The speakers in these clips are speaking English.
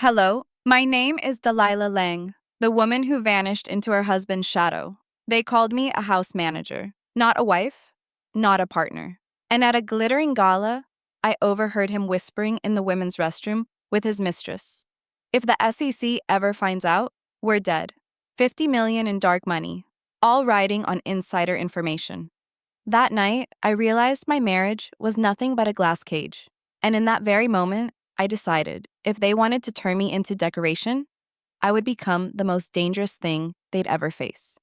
Hello, my name is Delilah Lang, the woman who vanished into her husband's shadow. They called me a house manager, not a wife, not a partner. And at a glittering gala, I overheard him whispering in the women's restroom with his mistress. If the SEC ever finds out, we're dead. 50 million in dark money, all riding on insider information. That night, I realized my marriage was nothing but a glass cage. And in that very moment, I decided if they wanted to turn me into decoration, I would become the most dangerous thing they'd ever face.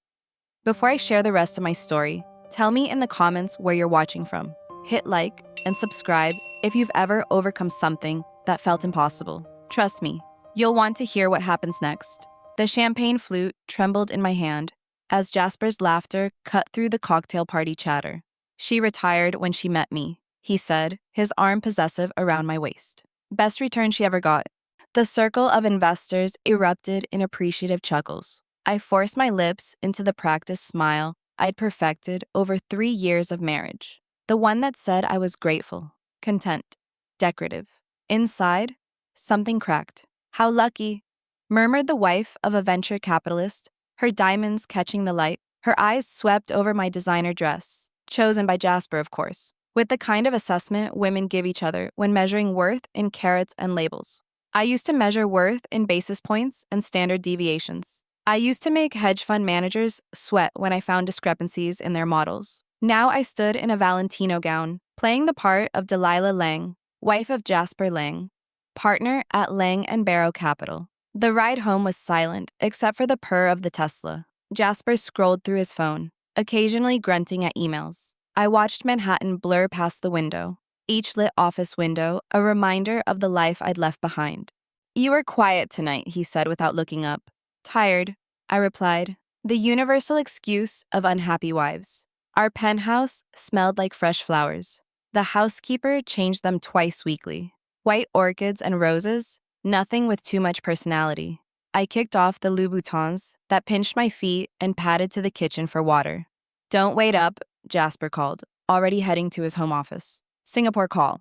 Before I share the rest of my story, tell me in the comments where you're watching from. Hit like and subscribe if you've ever overcome something that felt impossible. Trust me, you'll want to hear what happens next. The champagne flute trembled in my hand as Jasper's laughter cut through the cocktail party chatter. She retired when she met me, he said, his arm possessive around my waist. Best return she ever got. The circle of investors erupted in appreciative chuckles. I forced my lips into the practiced smile I'd perfected over 3 years of marriage. The one that said I was grateful, content, decorative. Inside, something cracked. How lucky, murmured the wife of a venture capitalist, her diamonds catching the light. Her eyes swept over my designer dress, chosen by Jasper, of course, with the kind of assessment women give each other when measuring worth in carats and labels. I used to measure worth in basis points and standard deviations. I used to make hedge fund managers sweat when I found discrepancies in their models. Now I stood in a Valentino gown, playing the part of Delilah Lang, wife of Jasper Lang, partner at Lang & Barrow Capital. The ride home was silent, except for the purr of the Tesla. Jasper scrolled through his phone, occasionally grunting at emails. I watched Manhattan blur past the window, each lit office window a reminder of the life I'd left behind. "You were quiet tonight," he said without looking up. "Tired," I replied, the universal excuse of unhappy wives. Our penthouse smelled like fresh flowers. The housekeeper changed them twice weekly. White orchids and roses, nothing with too much personality. I kicked off the Louboutins that pinched my feet and padded to the kitchen for water. "Don't wait up," Jasper called, already heading to his home office. "Singapore call."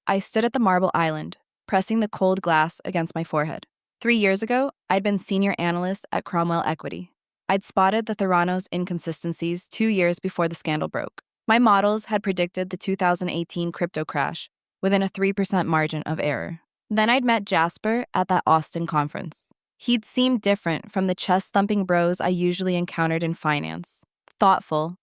I stood at the marble island, pressing the cold glass against my forehead. 3 years ago, I'd been senior analyst at Cromwell Equity. I'd spotted the Theranos inconsistencies 2 years before the scandal broke. My models had predicted the 2018 crypto crash within a 3% margin of error. Then I'd met Jasper at that Austin conference. He'd seemed different from the chest-thumping bros I usually encountered in finance. Thoughtful,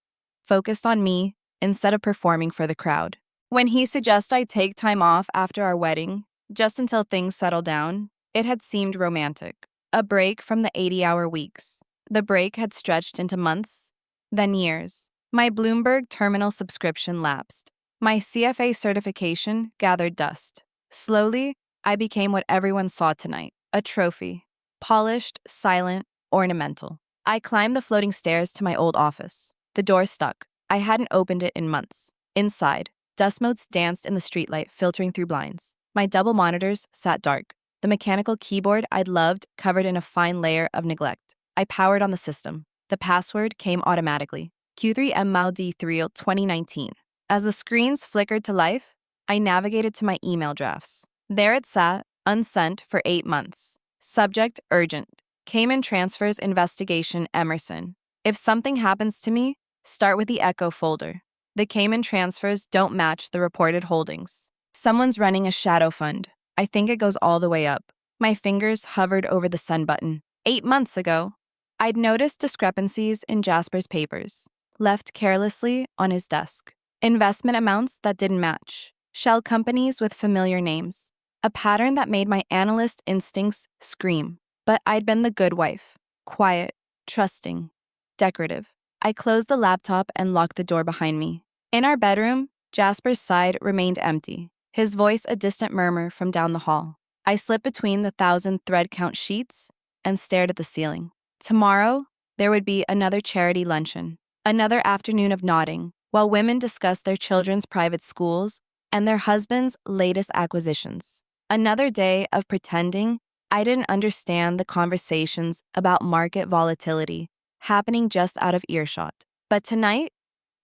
focused on me instead of performing for the crowd. When he suggested I take time off after our wedding, just until things settled down, it had seemed romantic. A break from the 80-hour weeks. The break had stretched into months, then years. My Bloomberg terminal subscription lapsed. My CFA certification gathered dust. Slowly, I became what everyone saw tonight, a trophy. Polished, silent, ornamental. I climbed the floating stairs to my old office. The door stuck. I hadn't opened it in months. Inside, dust motes danced in the streetlight filtering through blinds. My double monitors sat dark. The mechanical keyboard I'd loved covered in a fine layer of neglect. I powered on the system. The password came automatically. Q3MMAUD3 2019. As the screens flickered to life, I navigated to my email drafts. There it sat, unsent for 8 months. Subject urgent. Cayman Transfers Investigation Emerson. If something happens to me, start with the Echo folder. The Cayman transfers don't match the reported holdings. Someone's running a shadow fund. I think it goes all the way up. My fingers hovered over the send button. 8 months ago, I'd noticed discrepancies in Jasper's papers, left carelessly on his desk. Investment amounts that didn't match. Shell companies with familiar names. A pattern that made my analyst instincts scream. But I'd been the good wife. Quiet, trusting, decorative. I closed the laptop and locked the door behind me. In our bedroom, Jasper's side remained empty, his voice a distant murmur from down the hall. I slipped between the 1,000 thread count sheets and stared at the ceiling. Tomorrow, there would be another charity luncheon, another afternoon of nodding, while women discussed their children's private schools and their husbands' latest acquisitions. Another day of pretending I didn't understand the conversations about market volatility happening just out of earshot. But tonight,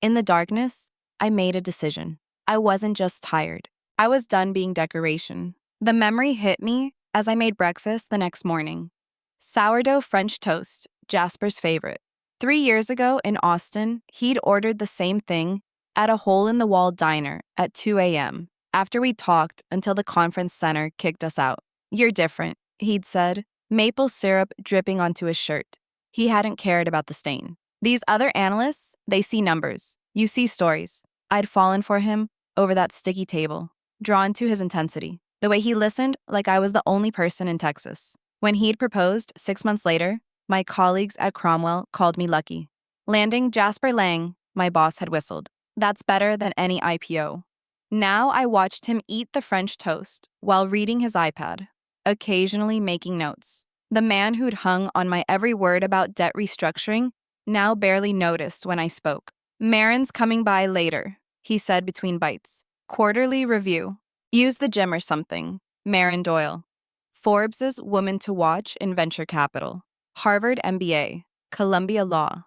in the darkness, I made a decision. I wasn't just tired. I was done being decoration. The memory hit me as I made breakfast the next morning. Sourdough French toast, Jasper's favorite. 3 years ago in Austin, he'd ordered the same thing at a hole-in-the-wall diner at 2 a.m. after we talked until the conference center kicked us out. "You're different," he'd said, maple syrup dripping onto his shirt. He hadn't cared about the stain. "These other analysts, they see numbers. You see stories." I'd fallen for him over that sticky table, drawn to his intensity, the way he listened like I was the only person in Texas. When he'd proposed 6 months later, my colleagues at Cromwell called me lucky. Landing Jasper Lang, my boss had whistled. That's better than any IPO. Now I watched him eat the French toast while reading his iPad, occasionally making notes. The man who'd hung on my every word about debt restructuring now barely noticed when I spoke. "Marin's coming by later," he said between bites. "Quarterly review. Use the gym or something." Marin Doyle. Forbes' Woman to Watch in Venture Capital. Harvard MBA. Columbia Law.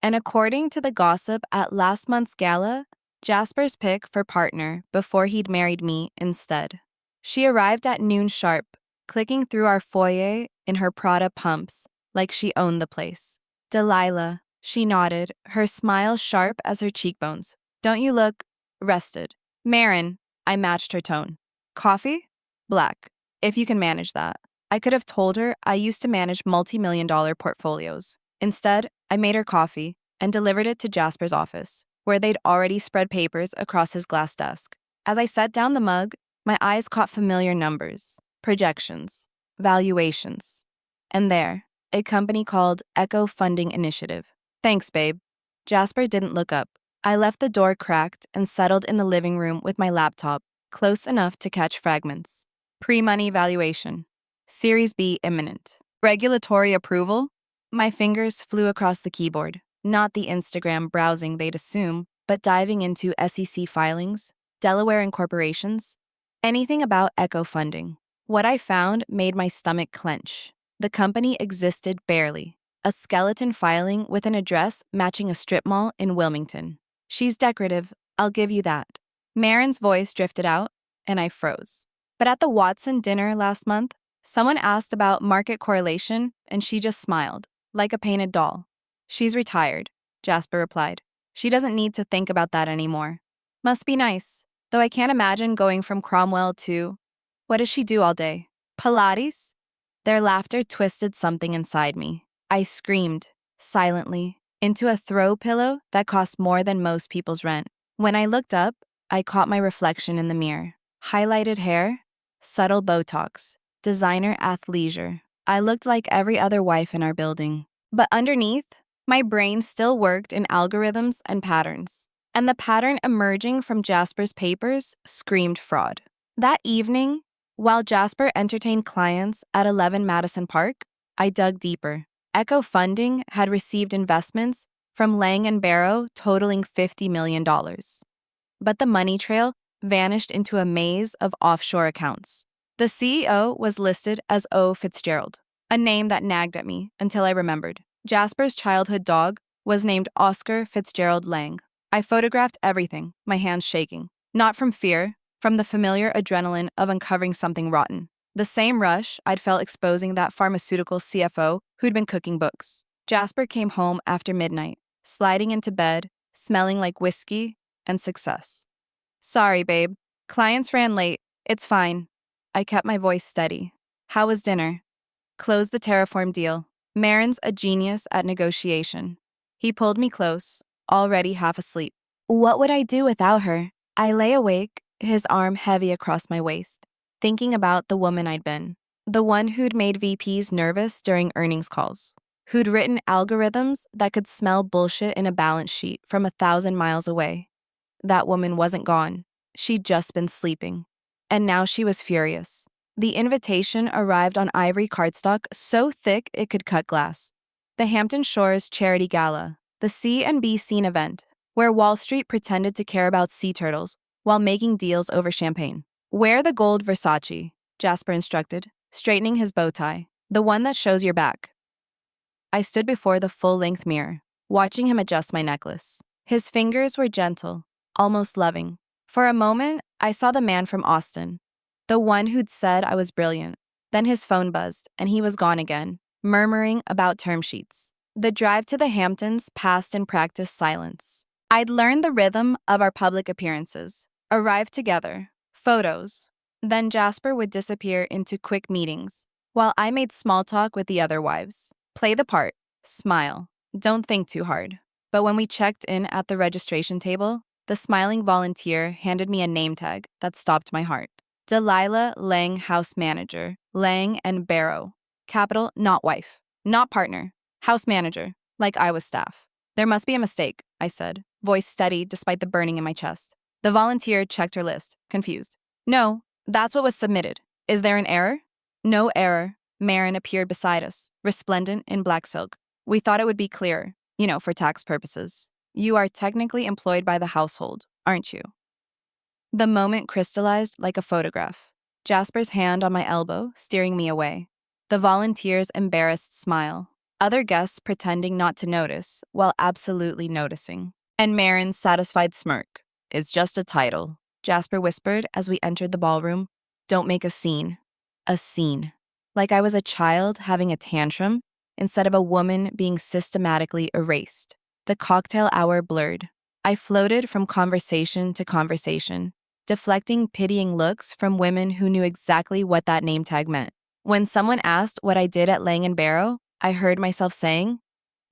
And according to the gossip at last month's gala, Jasper's pick for partner before he'd married me instead. She arrived at noon sharp, clicking through our foyer in her Prada pumps like she owned the place. "Delilah," she nodded, her smile sharp as her cheekbones. "Don't you look rested?" "Marin," I matched her tone. "Coffee?" "Black, if you can manage that." I could have told her I used to manage multi-million-dollar portfolios. Instead, I made her coffee and delivered it to Jasper's office, where they'd already spread papers across his glass desk. As I set down the mug, my eyes caught familiar numbers, projections, valuations. And there, a company called Echo Funding Initiative. "Thanks, babe." Jasper didn't look up. I left the door cracked and settled in the living room with my laptop, close enough to catch fragments. Pre-money valuation. Series B imminent. Regulatory approval? My fingers flew across the keyboard, not the Instagram browsing they'd assume, but diving into SEC filings, Delaware incorporations, anything about Echo Funding. What I found made my stomach clench. The company existed barely. A skeleton filing with an address matching a strip mall in Wilmington. "She's decorative, I'll give you that." Marin's voice drifted out, and I froze. But at the Watson dinner last month, someone asked about market correlation, and she just smiled, like a painted doll. "She's retired," Jasper replied. "She doesn't need to think about that anymore." Must be nice, though I can't imagine going from Cromwell to... What does she do all day? Pilates? Their laughter twisted something inside me. I screamed, silently, into a throw pillow that cost more than most people's rent. When I looked up, I caught my reflection in the mirror. Highlighted hair, subtle Botox, designer athleisure. I looked like every other wife in our building. But underneath, my brain still worked in algorithms and patterns. And the pattern emerging from Jasper's papers screamed fraud. That evening, while Jasper entertained clients at 11 Madison Park, I dug deeper. Echo Funding had received investments from Lang & Barrow totaling $50 million. But the money trail vanished into a maze of offshore accounts. The CEO was listed as O. Fitzgerald, a name that nagged at me until I remembered. Jasper's childhood dog was named Oscar Fitzgerald Lang. I photographed everything, my hands shaking. Not from fear, from the familiar adrenaline of uncovering something rotten. The same rush I'd felt exposing that pharmaceutical CFO who'd been cooking books. Jasper came home after midnight, sliding into bed, smelling like whiskey and success. "Sorry, babe. Clients ran late. It's fine." I kept my voice steady. "How was dinner?" "Closed the Terraform deal. Marin's a genius at negotiation." He pulled me close, already half asleep. What would I do without her? I lay awake, his arm heavy across my waist, thinking about the woman I'd been. The one who'd made VPs nervous during earnings calls. Who'd written algorithms that could smell bullshit in a balance sheet from 1,000 miles away. That woman wasn't gone. She'd just been sleeping. And now she was furious. The invitation arrived on ivory cardstock so thick it could cut glass. The Hampton Shores Charity Gala, the C&B scene event, where Wall Street pretended to care about sea turtles while making deals over champagne. "Wear the gold Versace," Jasper instructed, straightening his bow tie, "the one that shows your back." I stood before the full-length mirror, watching him adjust my necklace. His fingers were gentle, almost loving. For a moment, I saw the man from Austin, the one who'd said I was brilliant, Then his phone buzzed, and he was gone again, murmuring about term sheets. The drive to the Hamptons passed in practiced silence. I'd learned the rhythm of our public appearances, arrive together, photos. Then Jasper would disappear into quick meetings, while I made small talk with the other wives. Play the part, smile, don't think too hard. But when we checked in at the registration table, the smiling volunteer handed me a name tag that stopped my heart. Delilah Lang, house manager, Lang and Barrow. Capital, not wife, not partner, house manager, like I was staff. There must be a mistake, I said, voice steady despite the burning in my chest. The volunteer checked her list, confused. No, that's what was submitted. Is there an error? No error. Marin appeared beside us, resplendent in black silk. We thought it would be clearer, for tax purposes. You are technically employed by the household, aren't you? The moment crystallized like a photograph. Jasper's hand on my elbow, steering me away. The volunteer's embarrassed smile. Other guests pretending not to notice, while absolutely noticing. And Marin's satisfied smirk. It's just a title, Jasper whispered as we entered the ballroom. Don't make a scene. A scene. Like I was a child having a tantrum, instead of a woman being systematically erased. The cocktail hour blurred. I floated from conversation to conversation, deflecting pitying looks from women who knew exactly what that name tag meant. When someone asked what I did at Lang & Barrow, I heard myself saying,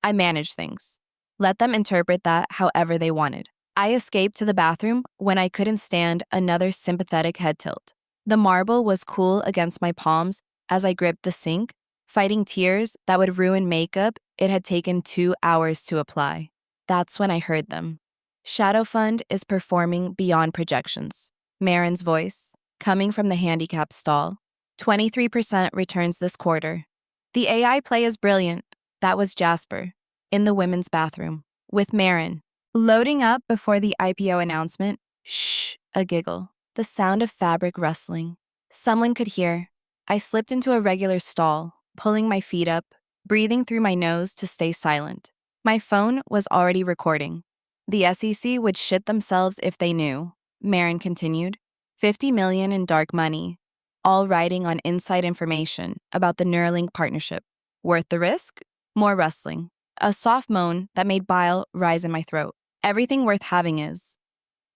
I manage things. Let them interpret that however they wanted. I escaped to the bathroom when I couldn't stand another sympathetic head tilt. The marble was cool against my palms as I gripped the sink, fighting tears that would ruin makeup it had taken 2 hours to apply. That's when I heard them. Shadow Fund is performing beyond projections. Marin's voice, coming from the handicap stall. 23% returns this quarter. The AI play is brilliant. That was Jasper, in the women's bathroom, with Marin. Loading up before the IPO announcement. Shh, a giggle. The sound of fabric rustling. Someone could hear. I slipped into a regular stall, pulling my feet up, breathing through my nose to stay silent. My phone was already recording. The SEC would shit themselves if they knew, Marin continued. 50 million in dark money, all riding on inside information about the Neuralink partnership. Worth the risk? More rustling. A soft moan that made bile rise in my throat. Everything worth having is.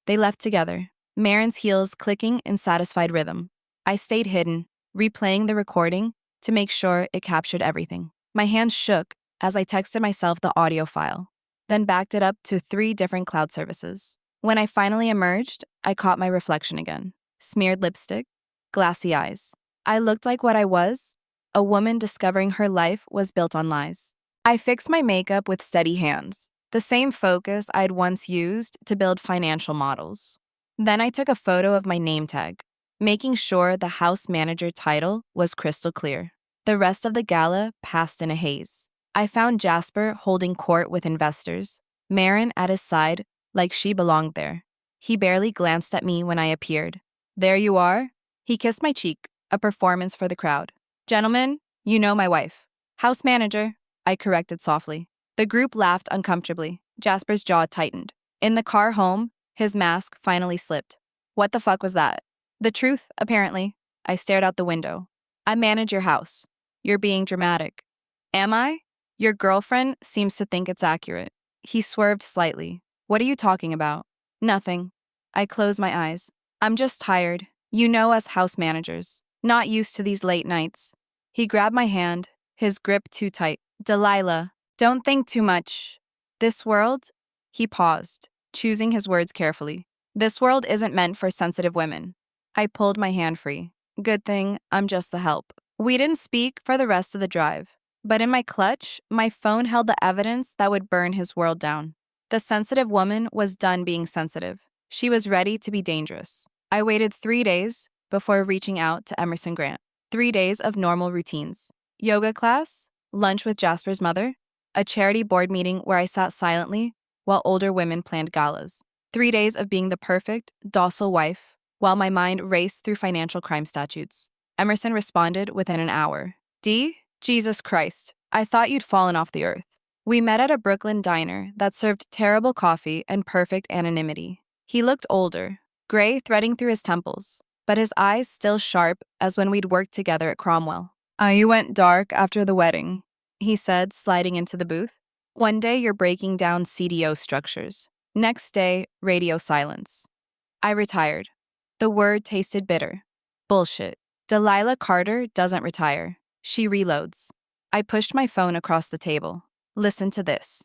They left together, Marin's heels clicking in satisfied rhythm. I stayed hidden, replaying the recording to make sure it captured everything. My hands shook as I texted myself the audio file, then backed it up to 3 different cloud services. When I finally emerged, I caught my reflection again. Smeared lipstick, glassy eyes. I looked like what I was, a woman discovering her life was built on lies. I fixed my makeup with steady hands, the same focus I'd once used to build financial models. Then I took a photo of my name tag, making sure the house manager title was crystal clear. The rest of the gala passed in a haze. I found Jasper holding court with investors, Marin at his side like she belonged there. He barely glanced at me when I appeared. There you are. He kissed my cheek, a performance for the crowd. Gentlemen, you know my wife. House manager, I corrected softly. The group laughed uncomfortably. Jasper's jaw tightened. In the car home, his mask finally slipped. What the fuck was that? The truth, apparently. I stared out the window. I manage your house. You're being dramatic. Am I? Your girlfriend seems to think it's accurate. He swerved slightly. What are you talking about? Nothing. I closed my eyes. I'm just tired. You know us house managers. Not used to these late nights. He grabbed my hand, his grip too tight. Delilah, don't think too much. This world? He paused, choosing his words carefully. This world isn't meant for sensitive women. I pulled my hand free. Good thing I'm just the help. We didn't speak for the rest of the drive, but in my clutch, my phone held the evidence that would burn his world down. The sensitive woman was done being sensitive. She was ready to be dangerous. I waited 3 days before reaching out to Emerson Grant. 3 days of normal routines. Yoga class, lunch with Jasper's mother, a charity board meeting where I sat silently while older women planned galas. 3 days of being the perfect, docile wife while my mind raced through financial crime statutes. Emerson responded within an hour. D, Jesus Christ, I thought you'd fallen off the earth. We met at a Brooklyn diner that served terrible coffee and perfect anonymity. He looked older, gray threading through his temples. but his eyes still sharp as when we'd worked together at Cromwell. You went dark after the wedding, he said, sliding into the booth. One day you're breaking down CDO structures. Next day, radio silence. I retired. The word tasted bitter. Bullshit. Delilah Carter doesn't retire. She reloads. I pushed my phone across the table. Listen to this.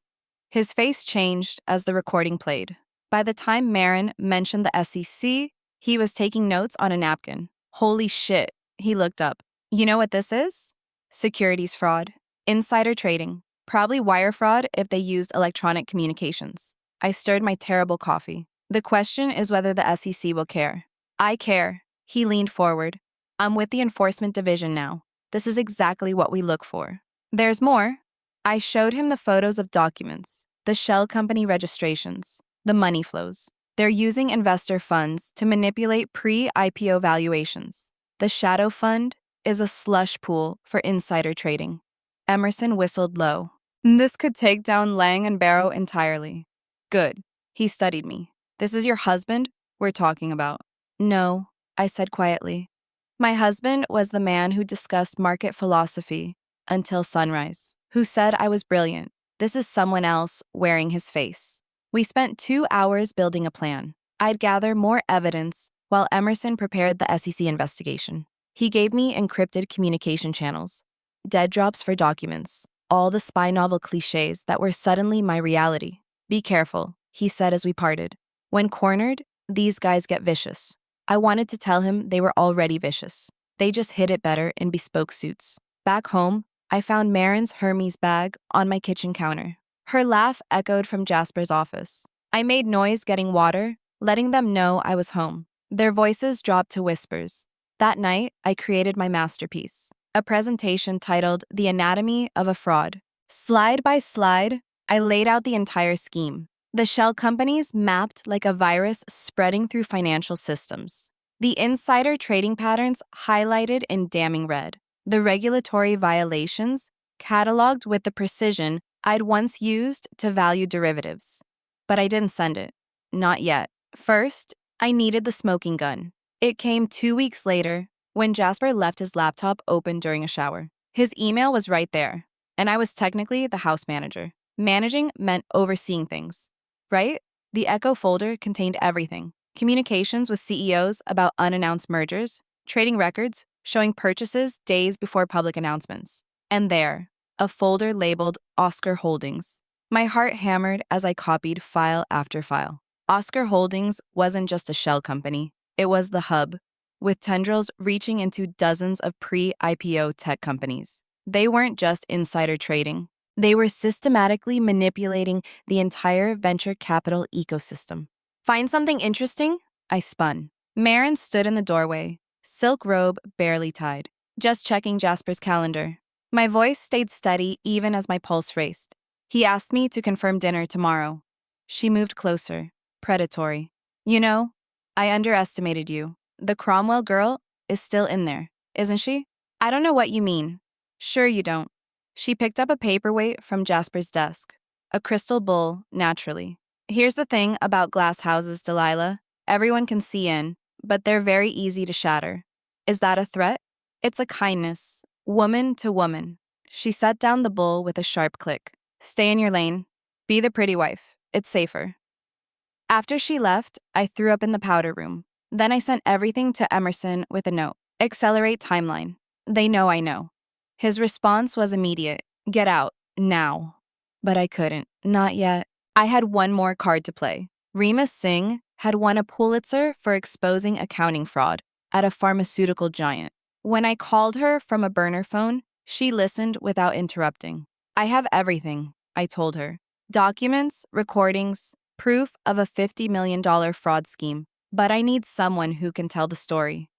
His face changed as the recording played. By the time Marin mentioned the SEC, he was taking notes on a napkin. Holy shit, he looked up. You know what this is? Securities fraud. Insider trading. Probably wire fraud if they used electronic communications. I stirred my terrible coffee. The question is whether the SEC will care. I care. He leaned forward. I'm with the enforcement division now. This is exactly what we look for. There's more. I showed him the photos of documents, the shell company registrations, the money flows. They're using investor funds to manipulate pre-IPO valuations. The shadow fund is a slush pool for insider trading. Emerson whistled low. This could take down Lang and Barrow entirely. Good. He studied me. This is your husband we're talking about. No, I said quietly. My husband was the man who discussed market philosophy until sunrise, who said I was brilliant. This is someone else wearing his face. We spent 2 hours building a plan. I'd gather more evidence while Emerson prepared the SEC investigation. He gave me encrypted communication channels, dead drops for documents, all the spy novel cliches that were suddenly my reality. Be careful, he said as we parted. When cornered, these guys get vicious. I wanted to tell him they were already vicious. They just hid it better in bespoke suits. Back home, I found Marin's Hermes bag on my kitchen counter. Her laugh echoed from Jasper's office. I made noise getting water, letting them know I was home. Their voices dropped to whispers. That night, I created my masterpiece, a presentation titled The Anatomy of a Fraud. Slide by slide, I laid out the entire scheme. The shell companies mapped like a virus spreading through financial systems. The insider trading patterns highlighted in damning red. The regulatory violations cataloged with the precision I'd once used to value derivatives. But I didn't send it. Not yet. First, I needed the smoking gun. It came 2 weeks later when Jasper left his laptop open during a shower. His email was right there, and I was technically the house manager. Managing meant overseeing things. Right? The Echo folder contained everything. Communications with CEOs about unannounced mergers, trading records, showing purchases days before public announcements. And there, a folder labeled Oscar Holdings. My heart hammered as I copied file after file. Oscar Holdings wasn't just a shell company. It was the hub, with tendrils reaching into dozens of pre-IPO tech companies. They weren't just insider trading. They were systematically manipulating the entire venture capital ecosystem. Find something interesting? I spun. Marin stood in the doorway, silk robe barely tied, just checking Jasper's calendar. My voice stayed steady even as my pulse raced. He asked me to confirm dinner tomorrow. She moved closer, predatory. You know, I underestimated you. The Cromwell girl is still in there, isn't she? I don't know what you mean. Sure you don't. She picked up a paperweight from Jasper's desk. A crystal bowl, naturally. Here's the thing about glass houses, Delilah. Everyone can see in, but they're very easy to shatter. Is that a threat? It's a kindness, woman to woman. She set down the bowl with a sharp click. Stay in your lane. Be the pretty wife. It's safer. After she left, I threw up in the powder room. Then I sent everything to Emerson with a note. Accelerate timeline. They know I know. His response was immediate. Get out, now. But I couldn't. Not yet. I had one more card to play. Reema Singh had won a Pulitzer for exposing accounting fraud at a pharmaceutical giant. When I called her from a burner phone, she listened without interrupting. I have everything, I told her. Documents, recordings, proof of a $50 million fraud scheme. But I need someone who can tell the story.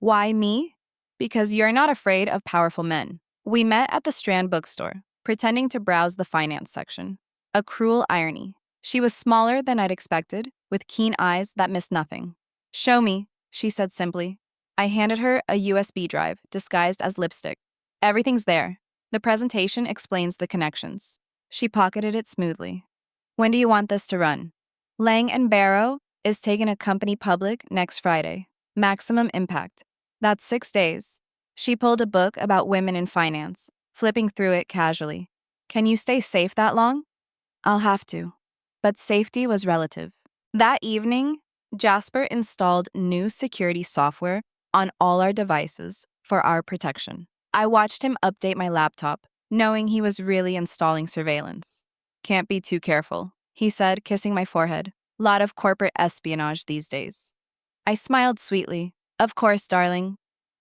Why me? Because you're not afraid of powerful men. We met at the Strand bookstore, pretending to browse the finance section. A cruel irony. She was smaller than I'd expected, with keen eyes that missed nothing. Show me, she said simply. I handed her a USB drive disguised as lipstick. Everything's there. The presentation explains the connections. She pocketed it smoothly. When do you want this to run? Lang and Barrow is taking a company public next Friday. Maximum impact. That's 6 days. She pulled a book about women in finance, flipping through it casually. Can you stay safe that long? I'll have to. But safety was relative. That evening, Jasper installed new security software on all our devices for our protection. I watched him update my laptop, knowing he was really installing surveillance. Can't be too careful, he said, kissing my forehead. Lot of corporate espionage these days. I smiled sweetly. Of course, darling.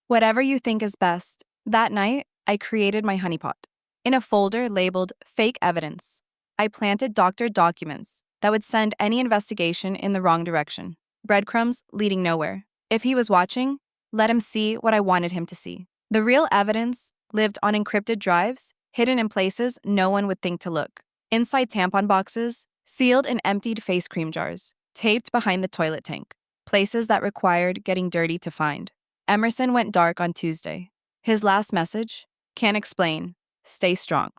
Whatever you think is best. That night, I created my honeypot. In a folder labeled Fake Evidence, I planted doctored documents that would send any investigation in the wrong direction. Breadcrumbs leading nowhere. If he was watching, let him see what I wanted him to see. The real evidence lived on encrypted drives, hidden in places no one would think to look. Inside tampon boxes, sealed in emptied face cream jars, taped behind the toilet tank. Places that required getting dirty to find. Emerson went dark on Tuesday. His last message? Can't explain. Stay strong.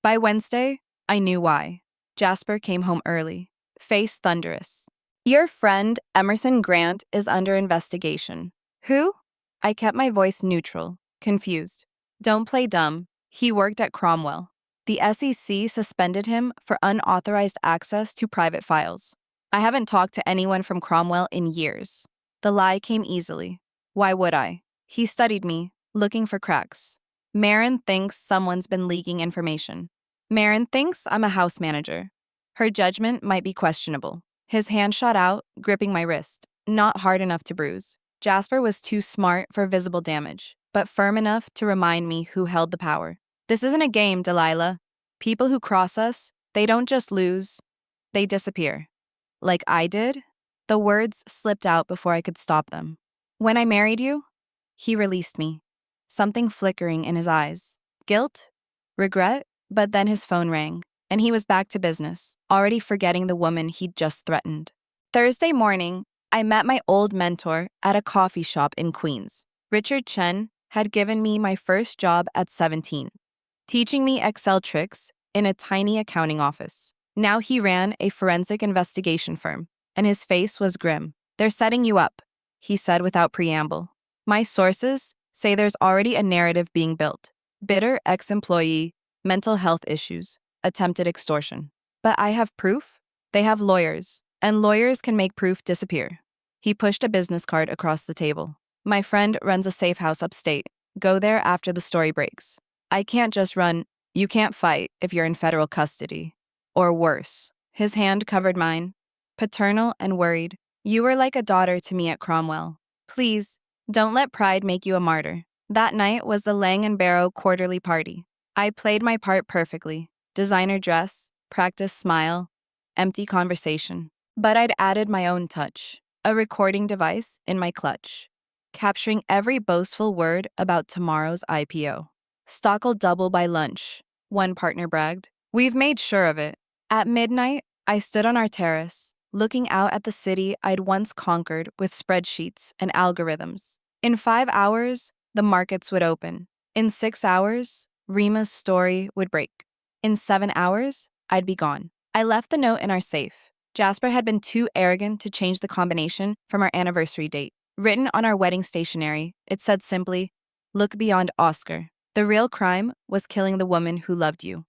By Wednesday, I knew why. Jasper came home early, face thunderous. Your friend, Emerson Grant, is under investigation. Who? I kept my voice neutral, confused. Don't play dumb. He worked at Cromwell. The SEC suspended him for unauthorized access to private files. I haven't talked to anyone from Cromwell in years. The lie came easily. Why would I? He studied me, looking for cracks. Marin thinks someone's been leaking information. Marin thinks I'm a house manager. Her judgment might be questionable. His hand shot out, gripping my wrist, not hard enough to bruise. Jasper was too smart for visible damage, but firm enough to remind me who held the power. This isn't a game, Delilah. People who cross us, they don't just lose, they disappear. Like I did? The words slipped out before I could stop them. When I married you, he released me. Something flickering in his eyes. Guilt? Regret? But then his phone rang, and he was back to business, already forgetting the woman he'd just threatened. Thursday morning, I met my old mentor at a coffee shop in Queens. Richard Chen had given me my first job at 17, teaching me Excel tricks in a tiny accounting office. Now he ran a forensic investigation firm, and his face was grim. They're setting you up, he said without preamble. My sources say there's already a narrative being built. Bitter ex-employee, mental health issues, attempted extortion. But I have proof. They have lawyers, and lawyers can make proof disappear. He pushed a business card across the table. My friend runs a safe house upstate. Go there after the story breaks. I can't just run. You can't fight if you're in federal custody. Or worse. His hand covered mine. Paternal and worried. You were like a daughter to me at Cromwell. Please, don't let pride make you a martyr. That night was the Lang & Barrow quarterly party. I played my part perfectly. Designer dress, practice smile, empty conversation. But I'd added my own touch. A recording device in my clutch, capturing every boastful word about tomorrow's IPO. Stock'll double by lunch, one partner bragged. We've made sure of it. At midnight, I stood on our terrace, looking out at the city I'd once conquered with spreadsheets and algorithms. In 5 hours, the markets would open. In 6 hours, Rima's story would break. In 7 hours, I'd be gone. I left the note in our safe. Jasper had been too arrogant to change the combination from our anniversary date. Written on our wedding stationery, it said simply, "Look beyond Oscar. The real crime was killing the woman who loved you.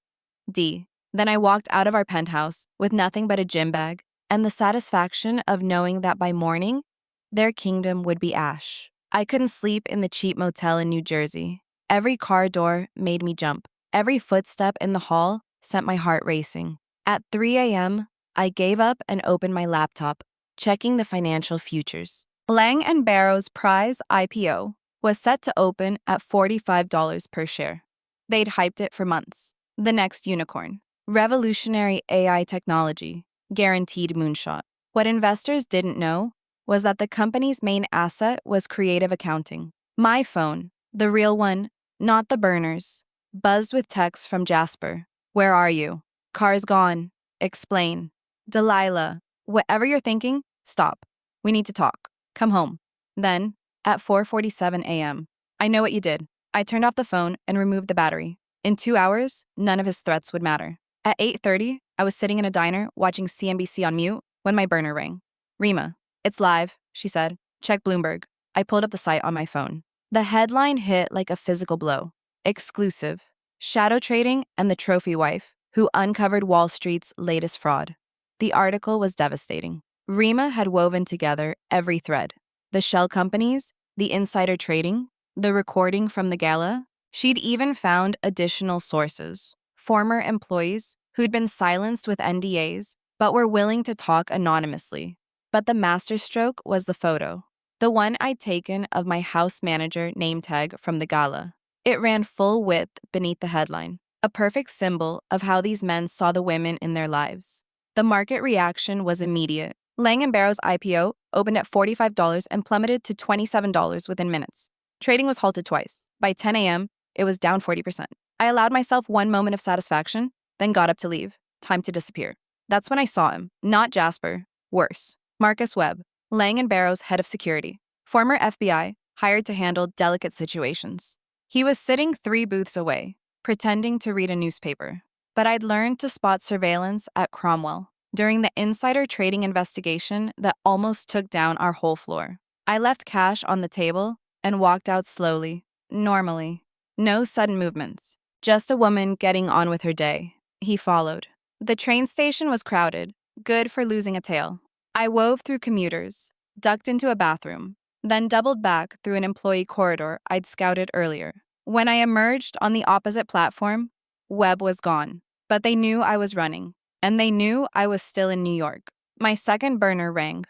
D." Then I walked out of our penthouse with nothing but a gym bag and the satisfaction of knowing that by morning, their kingdom would be ash. I couldn't sleep in the cheap motel in New Jersey. Every car door made me jump. Every footstep in the hall sent my heart racing. At 3 a.m., I gave up and opened my laptop, checking the financial futures. Lang & Barrow's prize IPO was set to open at $45 per share. They'd hyped it for months. The next unicorn. Revolutionary AI technology. Guaranteed moonshot. What investors didn't know was that the company's main asset was creative accounting. My phone, the real one, not the burners, buzzed with texts from Jasper. Where are you? Car's gone. Explain. Delilah, whatever you're thinking, stop. We need to talk. Come home. Then, at 4:47 a.m., I know what you did. I turned off the phone and removed the battery. In 2 hours, none of his threats would matter. At 8:30, I was sitting in a diner watching CNBC on mute when my burner rang. Rima, it's live, she said. Check Bloomberg. I pulled up the site on my phone. The headline hit like a physical blow. Exclusive. Shadow trading and the trophy wife, who uncovered Wall Street's latest fraud. The article was devastating. Rima had woven together every thread. The shell companies, the insider trading, the recording from the gala. She'd even found additional sources, former employees who'd been silenced with NDAs but were willing to talk anonymously. But the masterstroke was the photo, the one I'd taken of my house manager name tag from the gala. It ran full width beneath the headline, a perfect symbol of how these men saw the women in their lives. The market reaction was immediate. Lang & Barrow's IPO opened at $45 and plummeted to $27 within minutes. Trading was halted twice. By 10 a.m., it was down 40%. I allowed myself one moment of satisfaction, then got up to leave. Time to disappear. That's when I saw him. Not Jasper. Worse. Marcus Webb, Lang & Barrow's head of security. Former FBI, hired to handle delicate situations. He was sitting 3 booths away, pretending to read a newspaper. But I'd learned to spot surveillance at Cromwell during the insider trading investigation that almost took down our whole floor. I left cash on the table and walked out slowly, normally. No sudden movements. Just a woman getting on with her day. He followed. The train station was crowded, good for losing a tail. I wove through commuters, ducked into a bathroom, then doubled back through an employee corridor I'd scouted earlier. When I emerged on the opposite platform, Webb was gone. But they knew I was running, and they knew I was still in New York. My second burner rang.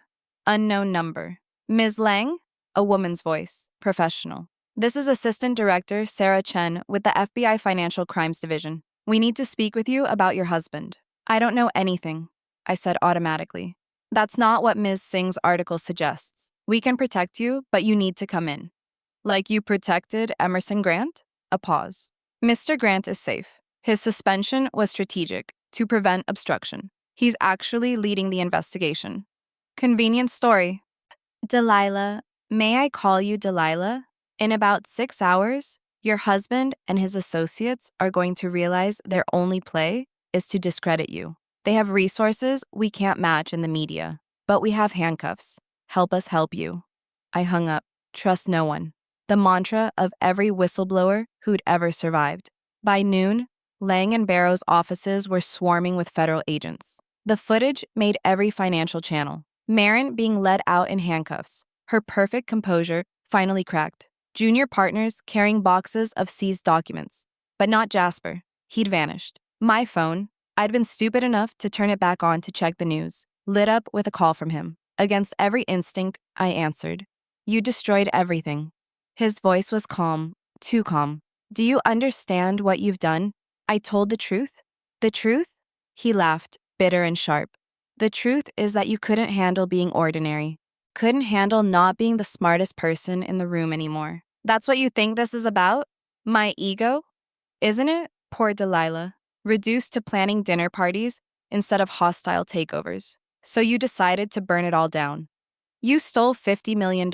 Unknown number. Ms. Lang? A woman's voice. Professional. This is Assistant Director Sarah Chen with the FBI Financial Crimes Division. We need to speak with you about your husband. I don't know anything, I said automatically. That's not what Ms. Singh's article suggests. We can protect you, but you need to come in. Like you protected Emerson Grant? A pause. Mr. Grant is safe. His suspension was strategic, to prevent obstruction. He's actually leading the investigation. Convenient story. Delilah, may I call you Delilah? In about 6 hours, your husband and his associates are going to realize their only play is to discredit you. They have resources we can't match in the media, but we have handcuffs. Help us help you. I hung up. Trust no one. The mantra of every whistleblower who'd ever survived. By noon, Lang & Barrow's offices were swarming with federal agents. The footage made every financial channel. Marin being led out in handcuffs. Her perfect composure finally cracked. Junior partners carrying boxes of seized documents. But not Jasper. He'd vanished. My phone, I'd been stupid enough to turn it back on to check the news, lit up with a call from him. Against every instinct, I answered. You destroyed everything. His voice was calm, too calm. Do you understand what you've done? I told the truth. The truth? He laughed, bitter and sharp. The truth is that you couldn't handle being ordinary. Couldn't handle not being the smartest person in the room anymore. That's what you think this is about? My ego? Isn't it? Poor Delilah. Reduced to planning dinner parties instead of hostile takeovers. So you decided to burn it all down. You stole $50 million.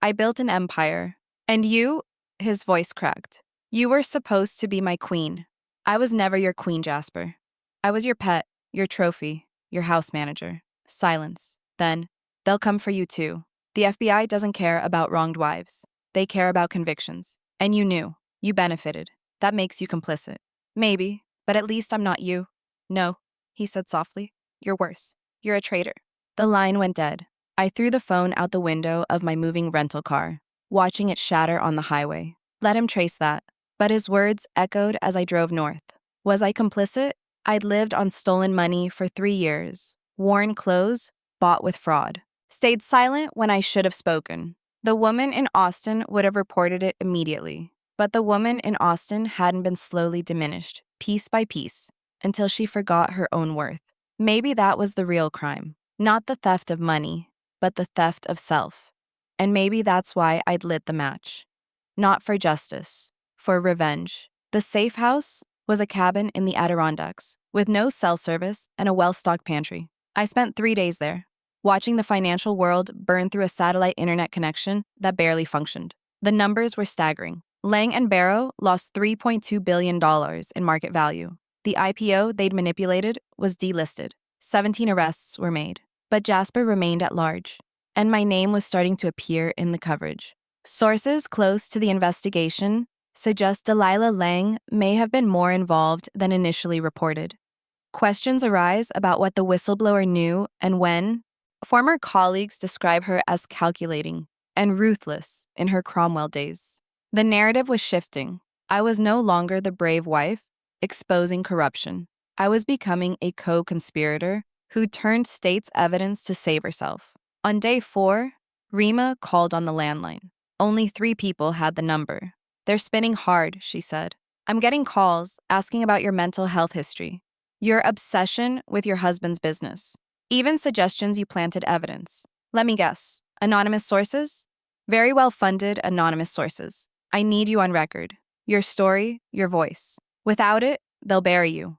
I built an empire. And you, his voice cracked. You were supposed to be my queen. I was never your queen, Jasper. I was your pet, your trophy, your house manager. Silence. Then, they'll come for you too. The FBI doesn't care about wronged wives. They care about convictions. And you knew. You benefited. That makes you complicit. Maybe, but at least I'm not you. No, he said softly. You're worse. You're a traitor. The line went dead. I threw the phone out the window of my moving rental car, watching it shatter on the highway. Let him trace that. But his words echoed as I drove north. Was I complicit? I'd lived on stolen money for 3 years, worn clothes, bought with fraud. Stayed silent when I should have spoken. The woman in Austin would have reported it immediately. But the woman in Austin hadn't been slowly diminished, piece by piece, until she forgot her own worth. Maybe that was the real crime. Not the theft of money, but the theft of self. And maybe that's why I'd lit the match. Not for justice, for revenge. The safe house was a cabin in the Adirondacks, with no cell service and a well-stocked pantry. I spent 3 days there, watching the financial world burn through a satellite internet connection that barely functioned. The numbers were staggering. Lang & Barrow lost $3.2 billion in market value. The IPO they'd manipulated was delisted. 17 arrests were made. But Jasper remained at large. and my name was starting to appear in the coverage. Sources close to the investigation suggest Delilah Lang may have been more involved than initially reported. Questions arise about what the whistleblower knew and when. Former colleagues describe her as calculating and ruthless in her Cromwell days. The narrative was shifting. I was no longer the brave wife, exposing corruption. I was becoming a co-conspirator who turned state's evidence to save herself. On day 4, Rima called on the landline. Only 3 people had the number. "They're spinning hard," she said. "I'm getting calls asking about your mental health history, your obsession with your husband's business, even suggestions you planted evidence. Let me guess. Anonymous sources? Very well-funded anonymous sources. I need you on record. Your story, your voice. Without it, they'll bury you.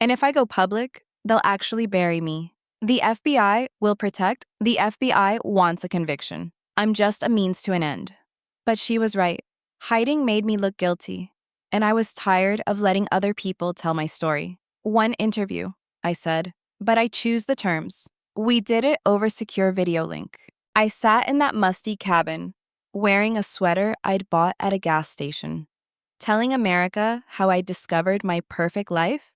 And if I go public, they'll actually bury me. The FBI will protect. The FBI wants a conviction. I'm just a means to an end." But she was right. Hiding made me look guilty, and I was tired of letting other people tell my story. "One interview," I said, "but I choose the terms. We did it over secure video link." I sat in that musty cabin, wearing a sweater I'd bought at a gas station, telling America how I discovered my perfect life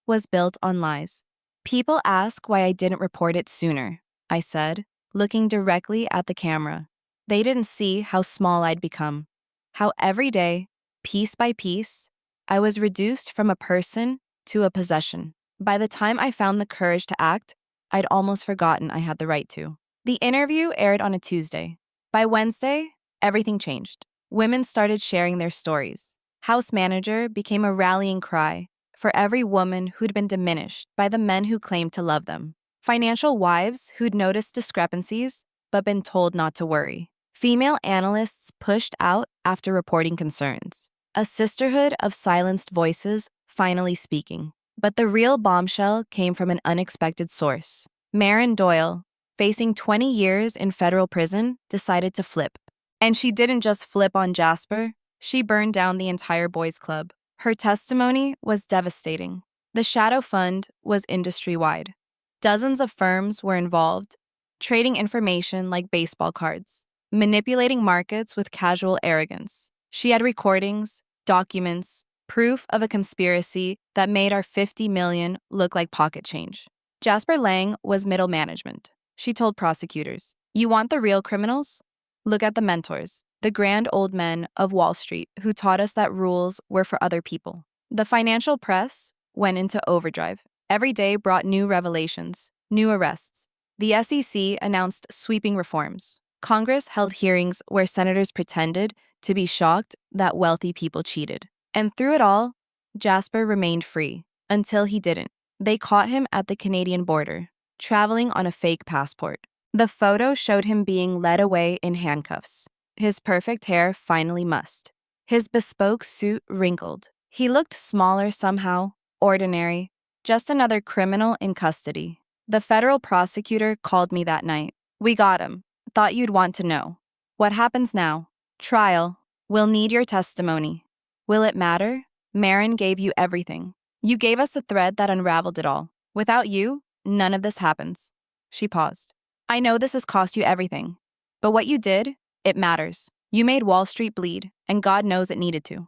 was built on lies. "People ask why I didn't report it sooner," I said, looking directly at the camera. They didn't see how small I'd become, how every day, piece by piece, I was reduced from a person to a possession. By the time I found the courage to act, I'd almost forgotten I had the right to. The interview aired on a Tuesday. By Wednesday, everything changed. Women started sharing their stories. House manager became a rallying cry for every woman who'd been diminished by the men who claimed to love them. Financial wives who'd noticed discrepancies but been told not to worry. Female analysts pushed out after reporting concerns. A sisterhood of silenced voices finally speaking. But the real bombshell came from an unexpected source. Marin Doyle, facing 20 years in federal prison, decided to flip. And she didn't just flip on Jasper, she burned down the entire boys' club. Her testimony was devastating. The shadow fund was industry-wide. Dozens of firms were involved, trading information like baseball cards, manipulating markets with casual arrogance. She had recordings, documents, proof of a conspiracy that made our $50 million look like pocket change. Jasper Lang was middle management. She told prosecutors, "You want the real criminals? Look at the mentors, the grand old men of Wall Street who taught us that rules were for other people." The financial press went into overdrive. Every day brought new revelations, new arrests. The SEC announced sweeping reforms. Congress held hearings where senators pretended to be shocked that wealthy people cheated. And through it all, Jasper remained free, until he didn't. They caught him at the Canadian border, traveling on a fake passport. The photo showed him being led away in handcuffs, his perfect hair finally mussed, his bespoke suit wrinkled. He looked smaller somehow, ordinary, just another criminal in custody. The federal prosecutor called me that night. "We got him. Thought you'd want to know. What happens now? Trial. We'll need your testimony. Will it matter? Marin gave you everything. You gave us the thread that unraveled it all. Without you, none of this happens." She paused. "I know this has cost you everything, but what you did, it matters. You made Wall Street bleed, and God knows it needed to."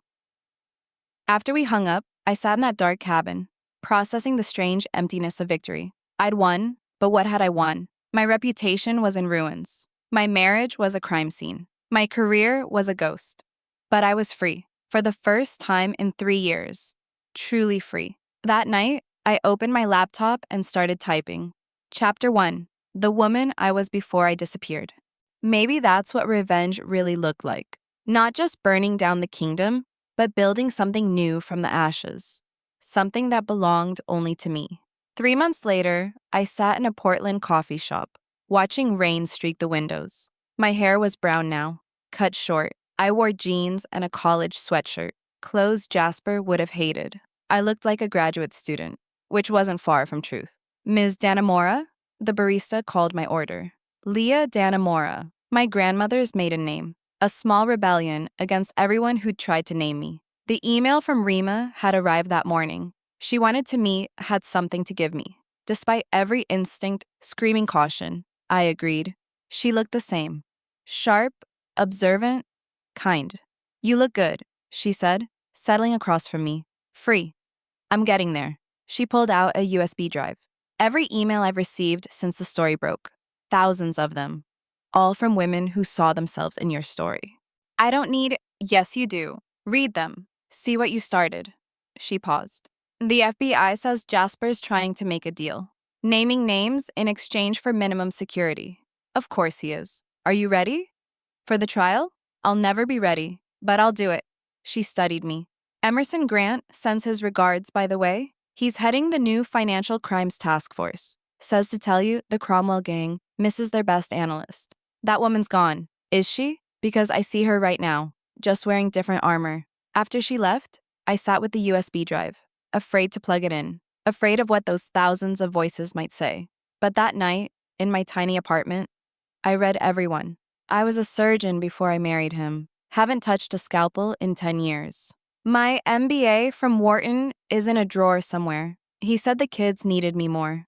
After we hung up, I sat in that dark cabin, processing the strange emptiness of victory. I'd won, but what had I won? My reputation was in ruins. My marriage was a crime scene. My career was a ghost. But I was free, for the first time in 3 years. Truly free. That night, I opened my laptop and started typing. Chapter 1. The woman I was before I disappeared. Maybe that's what revenge really looked like. Not just burning down the kingdom, but building something new from the ashes. Something that belonged only to me. 3 months later, I sat in a Portland coffee shop, watching rain streak the windows. My hair was brown now, cut short. I wore jeans and a college sweatshirt, clothes Jasper would have hated. I looked like a graduate student, which wasn't far from truth. "Ms. Danamora?" The barista called my order. Leah Danamora, my grandmother's maiden name. A small rebellion against everyone who'd tried to name me. The email from Rima had arrived that morning. She wanted to meet, had something to give me. Despite every instinct screaming caution, I agreed. She looked the same. Sharp, observant, kind. You look good, she said, settling across from me. Free. I'm getting there. She pulled out a USB drive. Every email I've received since the story broke. Thousands of them. All from women who saw themselves in your story. I don't need, yes, you do. Read them. See what you started. She paused. The FBI says Jasper's trying to make a deal, naming names in exchange for minimum security. Of course he is. Are you ready? For the trial? I'll never be ready, but I'll do it. She studied me. Emerson Grant sends his regards, by the way. He's heading the new Financial Crimes Task Force. Says to tell you the Cromwell gang misses their best analyst. That woman's gone. Is she? Because I see her right now, just wearing different armor. After she left, I sat with the USB drive, afraid to plug it in, afraid of what those thousands of voices might say. But that night, in my tiny apartment, I read everyone. I was a surgeon before I married him. Haven't touched a scalpel in 10 years. My MBA from Wharton is in a drawer somewhere. He said the kids needed me more.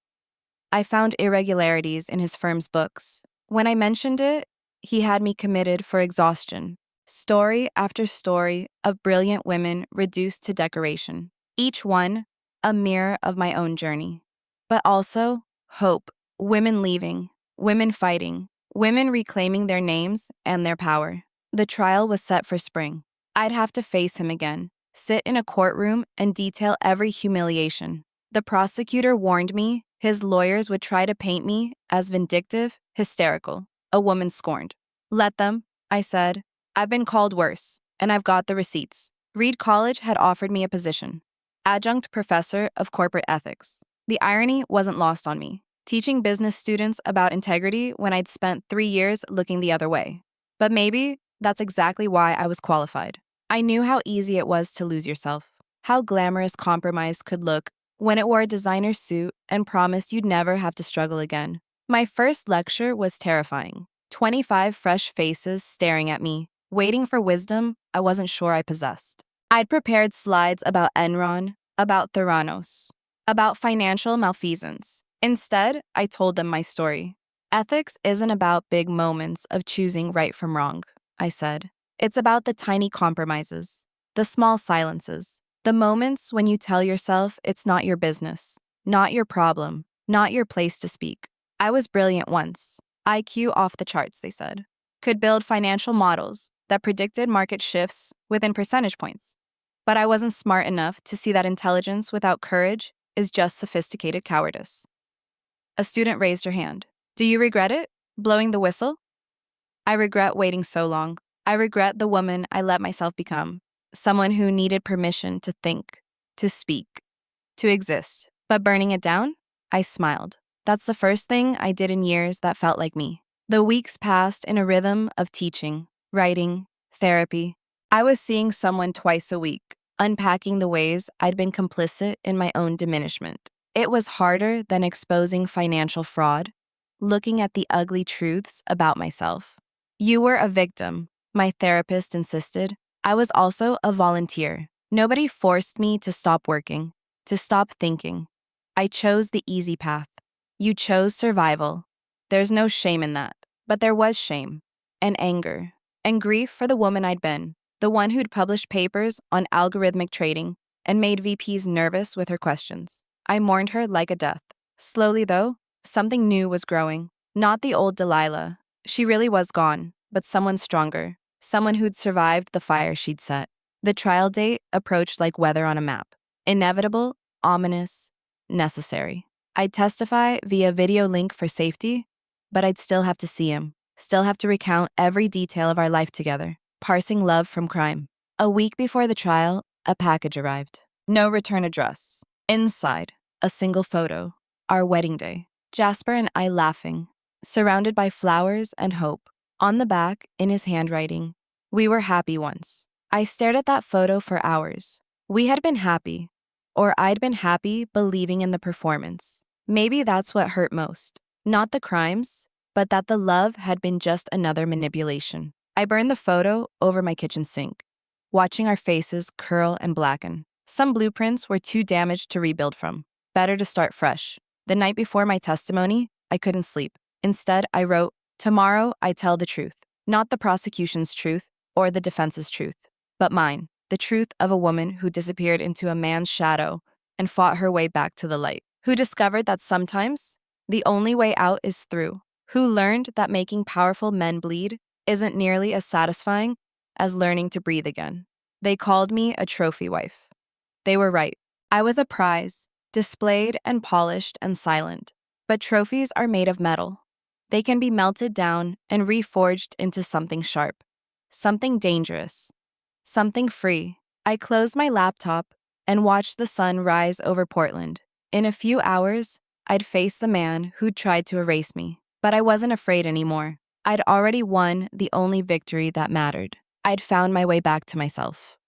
I found irregularities in his firm's books. When I mentioned it, he had me committed for exhaustion. Story after story of brilliant women reduced to decoration. Each one a mirror of my own journey. But also hope, women leaving, women fighting, women reclaiming their names and their power. The trial was set for spring. I'd have to face him again, sit in a courtroom and detail every humiliation. The prosecutor warned me his lawyers would try to paint me as vindictive, hysterical, a woman scorned. Let them, I said. I've been called worse, and I've got the receipts. Reed College had offered me a position, adjunct professor of corporate ethics. The irony wasn't lost on me, teaching business students about integrity when I'd spent 3 years looking the other way. But maybe that's exactly why I was qualified. I knew how easy it was to lose yourself, how glamorous compromise could look when it wore a designer suit and promised you'd never have to struggle again. My first lecture was terrifying. 25 fresh faces staring at me, waiting for wisdom I wasn't sure I possessed. I'd prepared slides about Enron, about Theranos, about financial malfeasance. Instead, I told them my story. Ethics isn't about big moments of choosing right from wrong, I said. It's about the tiny compromises, the small silences, the moments when you tell yourself it's not your business, not your problem, not your place to speak. I was brilliant once. IQ off the charts, they said. Could build financial models that predicted market shifts within percentage points. But I wasn't smart enough to see that intelligence without courage is just sophisticated cowardice. A student raised her hand. Do you regret it? Blowing the whistle? I regret waiting so long. I regret the woman I let myself become. Someone who needed permission to think, to speak, to exist. But burning it down? I smiled. That's the first thing I did in years that felt like me. The weeks passed in a rhythm of teaching, writing, therapy. I was seeing someone twice a week, unpacking the ways I'd been complicit in my own diminishment. It was harder than exposing financial fraud, looking at the ugly truths about myself. You were a victim, my therapist insisted. I was also a volunteer. Nobody forced me to stop working, to stop thinking. I chose the easy path. You chose survival. There's no shame in that. But there was shame, and anger, and grief for the woman I'd been, the one who'd published papers on algorithmic trading and made VPs nervous with her questions. I mourned her like a death. Slowly, though, something new was growing. Not the old Delilah. She really was gone, but someone stronger, someone who'd survived the fire she'd set. The trial date approached like weather on a map. Inevitable, ominous, necessary. I'd testify via video link for safety, but I'd still have to see him, still have to recount every detail of our life together, parsing love from crime. A week before the trial, a package arrived. No return address. Inside, a single photo. Our wedding day. Jasper and I laughing, surrounded by flowers and hope. On the back, in his handwriting, we were happy once. I stared at that photo for hours. We had been happy, or I'd been happy believing in the performance. Maybe that's what hurt most. Not the crimes, but that the love had been just another manipulation. I burned the photo over my kitchen sink, watching our faces curl and blacken. Some blueprints were too damaged to rebuild from. Better to start fresh. The night before my testimony, I couldn't sleep. Instead, I wrote, Tomorrow, I tell the truth, not the prosecution's truth or the defense's truth, but mine, the truth of a woman who disappeared into a man's shadow and fought her way back to the light, who discovered that sometimes the only way out is through, who learned that making powerful men bleed isn't nearly as satisfying as learning to breathe again. They called me a trophy wife. They were right. I was a prize, displayed and polished and silent. But trophies are made of metal. They can be melted down and reforged into something sharp, something dangerous, something free. I closed my laptop and watched the sun rise over Portland. In a few hours, I'd face the man who'd tried to erase me. But I wasn't afraid anymore. I'd already won the only victory that mattered. I'd found my way back to myself.